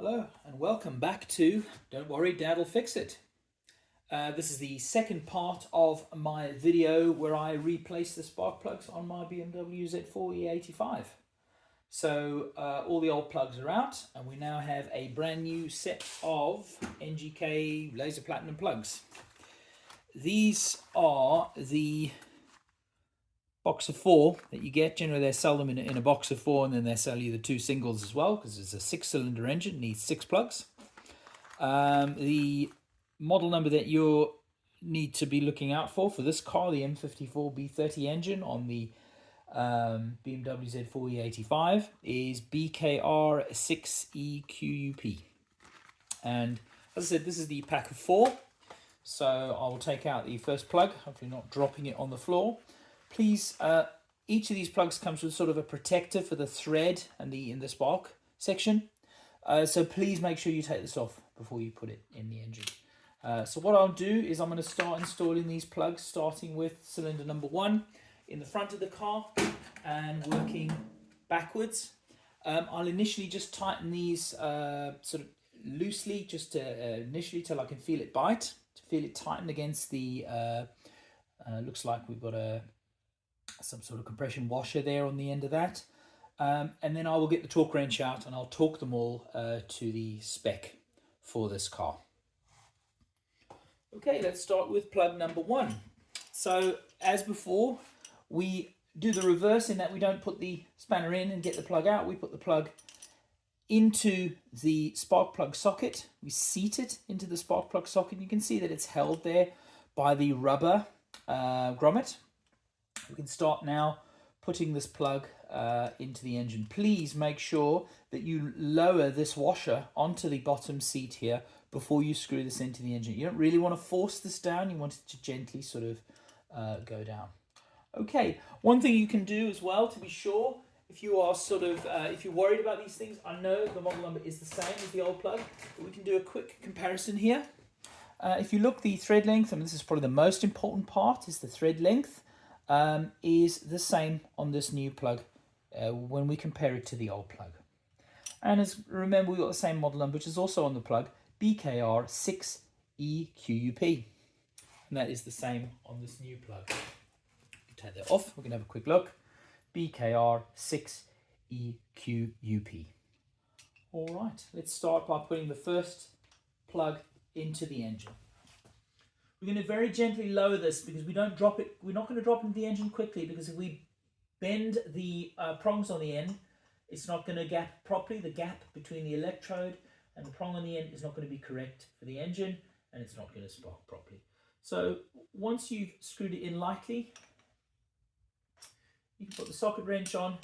Hello and welcome back to Don't Worry, Dad'll Fix It. This is the second part of my video where I replace the spark plugs on my BMW Z4 E85. So all the old plugs are out and we now have a brand new set of NGK laser platinum plugs. These are the box of 4 that you get. Generally they sell them in a box of 4, and then they sell you the 2 singles as well, because it's a 6-cylinder engine, needs 6 plugs. The model number that you need to be looking out for this car, the M54 B30 engine on the BMW Z4 E85, is BKR6EQUP. And as I said, this is the pack of 4, so I will take out the first plug, hopefully not dropping it on the floor. Please, each of these plugs comes with sort of a protector for the thread and in the spark section. So please make sure you take this off before you put it in the engine. So what I'll do is I'm going to start installing these plugs, starting with cylinder number 1 in the front of the car and working backwards. I'll initially just tighten these sort of loosely, just to, initially till I can feel it bite, to feel it tighten against the, looks like we've got some sort of compression washer there on the end of that. And then I will get the torque wrench out and I'll torque them all to the spec for this car. Okay, let's start with plug number 1. So as before, we do the reverse in that we don't put the spanner in and get the plug out. We put the plug into the spark plug socket. We seat it into the spark plug socket. You can see that it's held there by the rubber grommet. We can start now putting this plug into the engine. Please make sure that you lower this washer onto the bottom seat here before you screw this into the engine. You don't really want to force this down. You want it to gently sort of go down. Okay, one thing you can do as well to be sure, if you are sort of, if you're worried about these things, I know the model number is the same as the old plug, but we can do a quick comparison here. If you look, the thread length, and this is probably the most important part, is the thread length. Is the same on this new plug when we compare it to the old plug. And as remember, we've got the same model number, which is also on the plug, BKR6EQUP. And that is the same on this new plug. Take that off, we can have a quick look. BKR6EQUP. All right, let's start by putting the first plug into the engine. We're going to very gently lower this because we don't drop it. We're not going to drop into the engine quickly, because if we bend the prongs on the end, it's not going to gap properly. The gap between the electrode and the prong on the end is not going to be correct for the engine, and it's not going to spark properly. So once you've screwed it in lightly, you can put the socket wrench on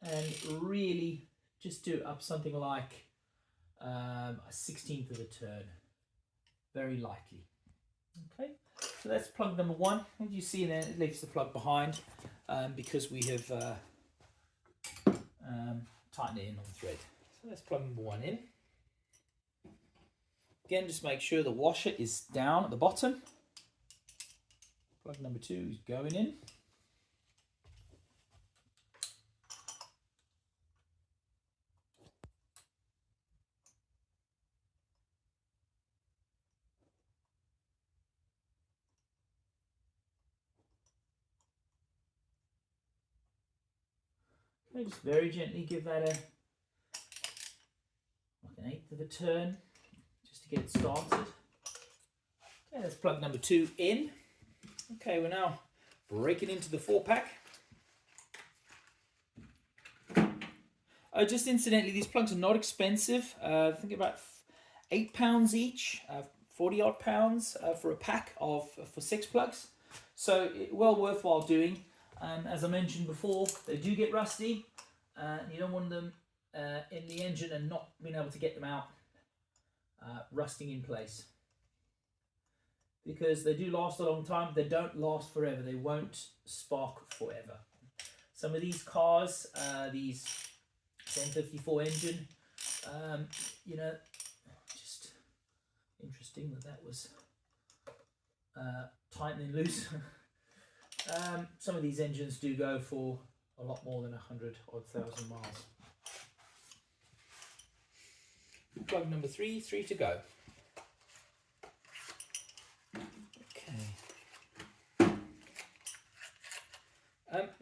and really just do up something like a 1/16 of a turn, very lightly. Okay, so that's plug number 1. As you see there, it leaves the plug behind because we have tightened it in on the thread. So that's plug number 1 in. Again, just make sure the washer is down at the bottom. Plug number 2 is going in. Just very gently give that like an 1/8 of a turn just to get it started. Okay, that's plug number 2 in. Okay, we're now breaking into the 4-pack. Just incidentally, these plugs are not expensive. I think about £8 each, 40 odd pounds for a pack of for 6 plugs. So well worthwhile doing. As I mentioned before, they do get rusty. You don't want them in the engine and not being able to get them out rusting in place, because they do last a long time. They don't last forever. They won't spark forever. Some of these cars, these M54 engine, you know, just interesting that was tight and loose. Some of these engines do go for a lot more than 100,000 miles. plug number 3, 3 to go. Okay.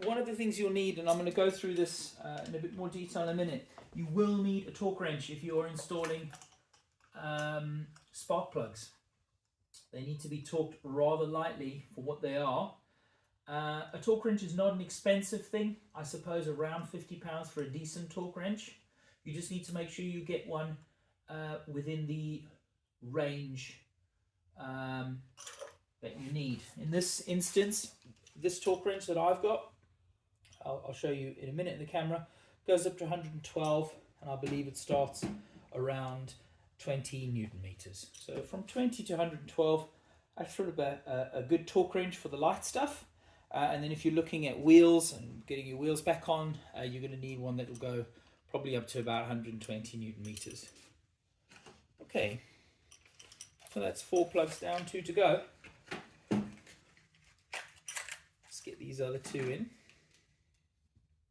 One of the things you'll need, and I'm going to go through this in a bit more detail in a minute, you will need a torque wrench if you're installing spark plugs. They need to be torqued rather lightly for what they are. A torque wrench is not an expensive thing. I suppose around £50 for a decent torque wrench. You just need to make sure you get one within the range that you need. In this instance, this torque wrench that I've got, I'll show you in a minute in the camera, goes up to 112, and I believe it starts around 20 Newton meters. So from 20 to 112, that's sort of a good torque wrench for the light stuff. And then if you're looking at wheels and getting your wheels back on, you're going to need one that will go probably up to about 120 Newton meters. Okay, so that's 4 plugs down, 2 to go. Let's get these other 2 in.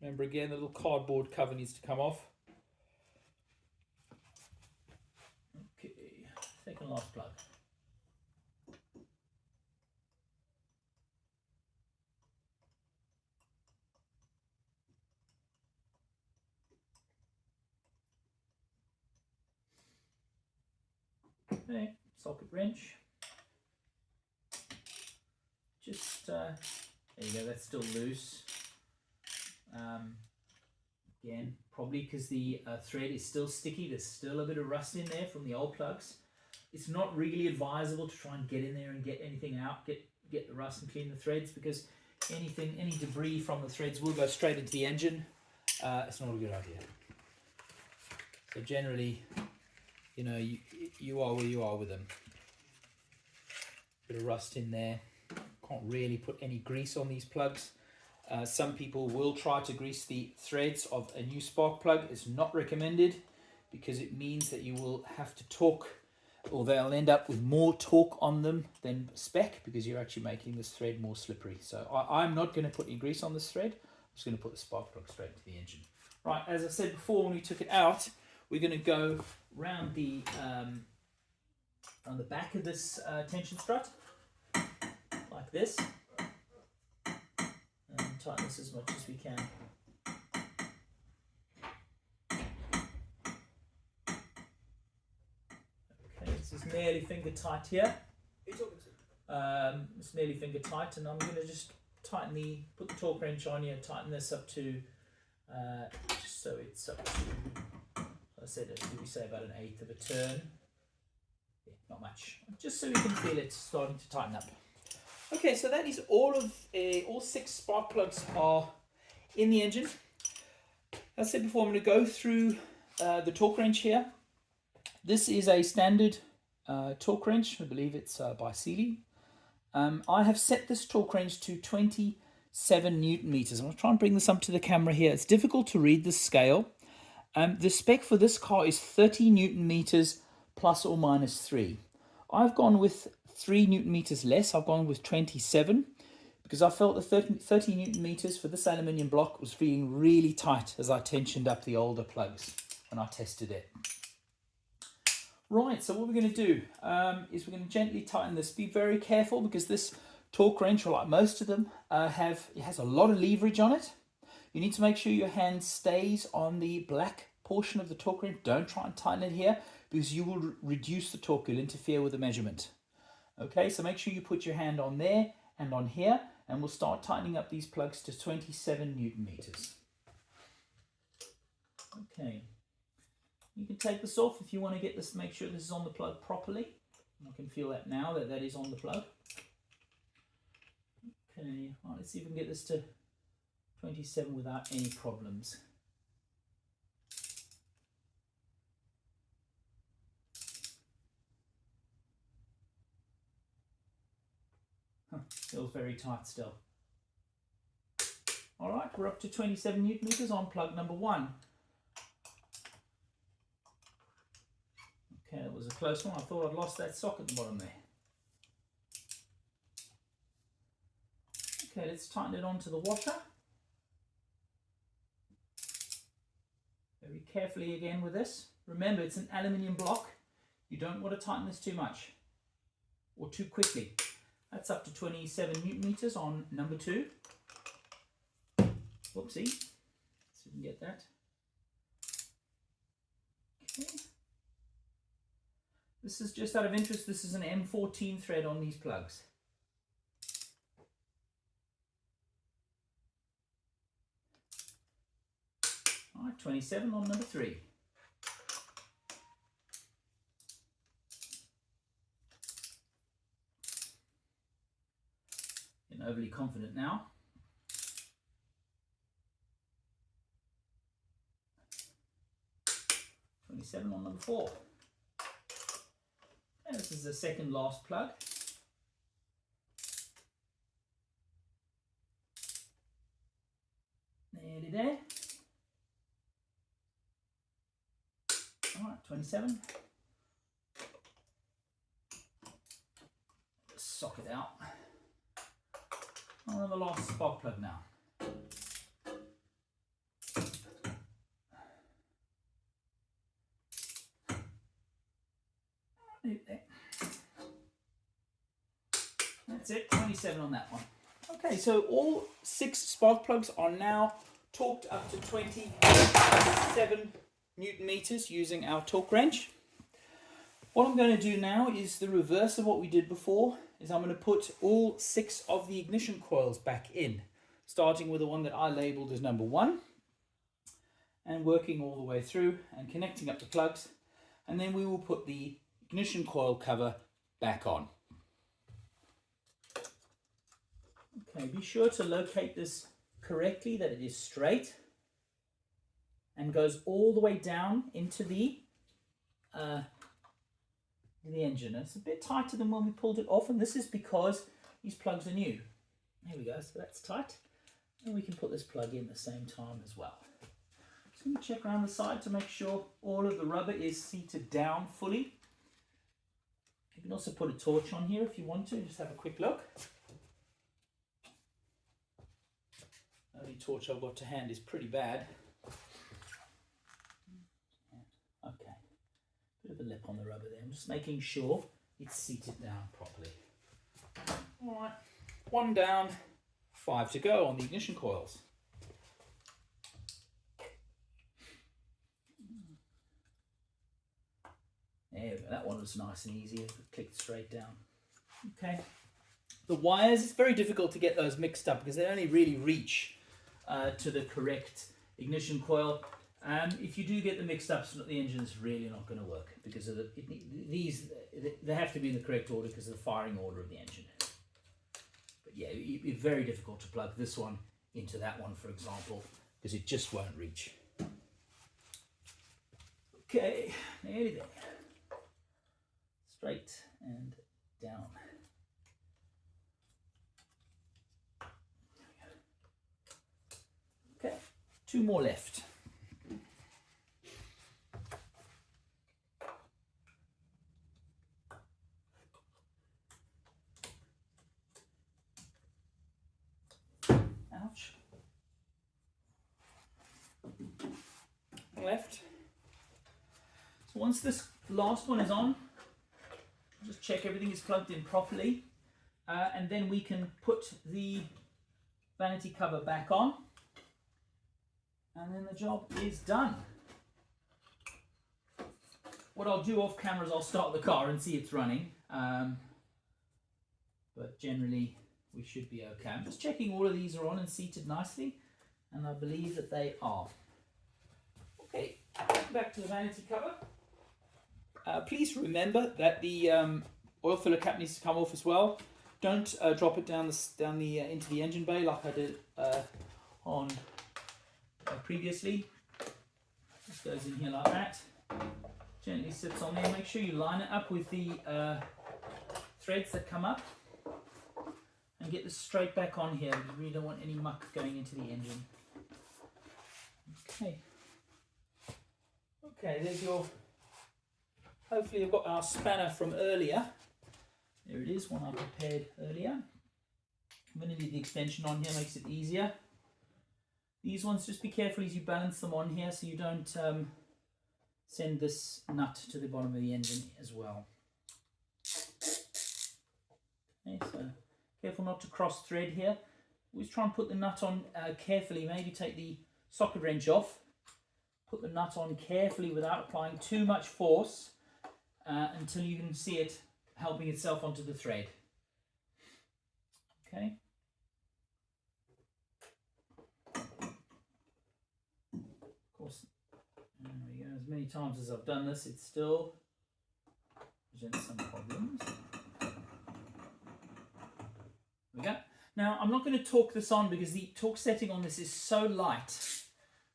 Remember again, the little cardboard cover needs to come off. Okay, second last plug. Okay, socket wrench. Just, there you go, that's still loose. Again, probably because the thread is still sticky, there's still a bit of rust in there from the old plugs. It's not really advisable to try and get in there and get anything out, get the rust and clean the threads, because any debris from the threads will go straight into the engine. It's not a good idea. So generally, you know, you are where you are with them. Bit of rust in there. Can't really put any grease on these plugs. Some people will try to grease the threads of a new spark plug. It's not recommended because it means that you will have to torque, or they'll end up with more torque on them than spec, because you're actually making this thread more slippery. So I'm not going to put any grease on this thread. I'm just going to put the spark plug straight into the engine. Right, as I said before, when we took it out, we're going to go round the on the back of this tension strut, like this, and tighten this as much as we can. Okay, this is nearly finger tight here. It's nearly finger tight, and I'm going to just put the torque wrench on here, tighten this up to, just so it's up to, I said, did we say about 1/8 of a turn? Yeah, not much. Just so we can feel it starting to tighten up. Okay, so that is all 6 spark plugs are in the engine. As I said before, I'm going to go through the torque wrench here. This is a standard torque wrench. I believe it's by Sealy. I have set this torque wrench to 27 Newton meters. I'm going to try and bring this up to the camera here. It's difficult to read the scale. The spec for this car is 30 Newton meters plus or minus 3. I've gone with 3 Newton meters less. I've gone with 27 because I felt the 30 Newton meters for this aluminium block was feeling really tight as I tensioned up the older plugs when I tested it. Right, so what we're going to do is we're going to gently tighten this. Be very careful because this torque wrench, or like most of them, it has a lot of leverage on it. You need to make sure your hand stays on the black portion of the torque wrench. Don't try and tighten it here because you will reduce the torque. You'll interfere with the measurement. Okay, so make sure you put your hand on there and on here, and we'll start tightening up these plugs to 27 Newton meters. Okay, you can take this off if you want to get this, make sure this is on the plug properly. I can feel that now that is on the plug. Okay, right, let's see if we can get this to 27 without any problems. Feels very tight still. All right, we're up to 27 Newton meters on plug number 1. Okay, that was a close one. I thought I'd lost that socket at the bottom there. Okay, let's tighten it onto the washer. Very carefully again with this. Remember, it's an aluminium block. You don't want to tighten this too much or too quickly. That's up to 27 Newton meters on number 2. Whoopsie. Let's see if we can get that. Okay. This is just out of interest. This is an M14 thread on these plugs. All right, 27 on number 3. Getting overly confident now. On number 4. And this is the second last plug. Nearly there. All right, 27. Socket out. On the last spark plug now. That's it, 27 on that one. Okay, so all 6 spark plugs are now torqued up to 27 Newton meters using our torque wrench. What I'm going to do now is the reverse of what we did before, is I'm going to put all 6 of the ignition coils back in, starting with the one that I labeled as number 1, and working all the way through and connecting up the plugs, and then we will put the ignition coil cover back on. Okay, be sure to locate this correctly, that it is straight and goes all the way down into the engine. It's a bit tighter than when we pulled it off, and this is because these plugs are new. There we go, so that's tight. And we can put this plug in at the same time as well. Just going to check around the side to make sure all of the rubber is seated down fully. You can also put a torch on here if you want to, just have a quick look. The only torch I've got to hand is pretty bad. Okay, bit of a lip on the rubber there. I'm just making sure it's seated down properly. All right, 1 down, 5 to go on the ignition coils. There we go. That one was nice and easy. It clicked straight down. Okay. The wires, it's very difficult to get those mixed up because they only really reach to the correct ignition coil. If you do get them mixed up, the engine's really not going to work because of they have to be in the correct order because of the firing order of the engine. But yeah, it's very difficult to plug this one into that one, for example, because it just won't reach. Okay, nearly there. Straight and down. Okay, 2 more left. Ouch. Left. So once this last one is on, just check everything is plugged in properly, and then we can put the vanity cover back on, and then the job is done. What I'll do off camera is I'll start the car and see it's running, but generally we should be okay. I'm just checking all of these are on and seated nicely, and I believe that they are. Okay, back to the vanity cover. Please remember that the oil filler cap needs to come off as well. Don't drop it down into the engine bay like I did on previously. Just goes in here like that. Gently sits on there. Make sure you line it up with the threads that come up, and get this straight back on here. We really don't want any muck going into the engine. Okay. Okay, there's your. Hopefully you've got our spanner from earlier. There it is, one I prepared earlier. I'm going to leave the extension on here, makes it easier. These ones, just be careful as you balance them on here so you don't send this nut to the bottom of the engine as well. Okay, so careful not to cross thread here. Always try and put the nut on carefully. Maybe take the socket wrench off. Put the nut on carefully without applying too much force until you can see it helping itself onto the thread. Okay. Of course, there we go. As many times as I've done this, it still presents some problems. There we go. Now, I'm not going to torque this on because the torque setting on this is so light.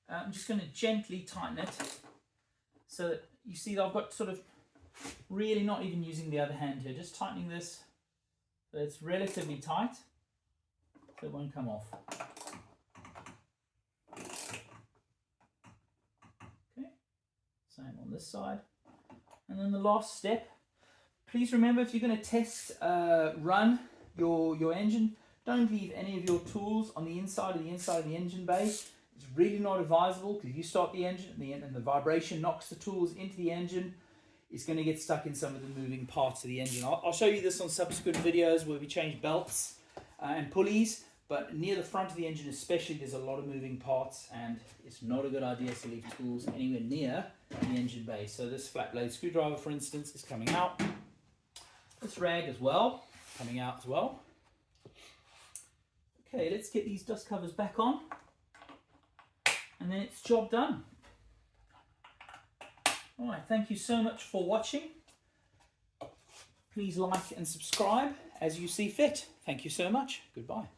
I'm just going to gently tighten it so that you see that I've got sort of really not even using the other hand here, just tightening this so it's relatively tight so it won't come off. Okay, same on this side. And then the last step, please remember if you're going to test run your engine, don't leave any of your tools on the inside of the engine bay. It's really not advisable because if you start the engine and the vibration knocks the tools into the engine, it's going to get stuck in some of the moving parts of the engine. I'll show you this on subsequent videos where we change belts and pulleys, but near the front of the engine especially, there's a lot of moving parts and it's not a good idea to leave tools anywhere near the engine bay. So this flat blade screwdriver, for instance, is coming out. This rag as well, coming out as well. Okay, let's get these dust covers back on and then it's job done. Alright, thank you so much for watching. Please like and subscribe as you see fit. Thank you so much. Goodbye.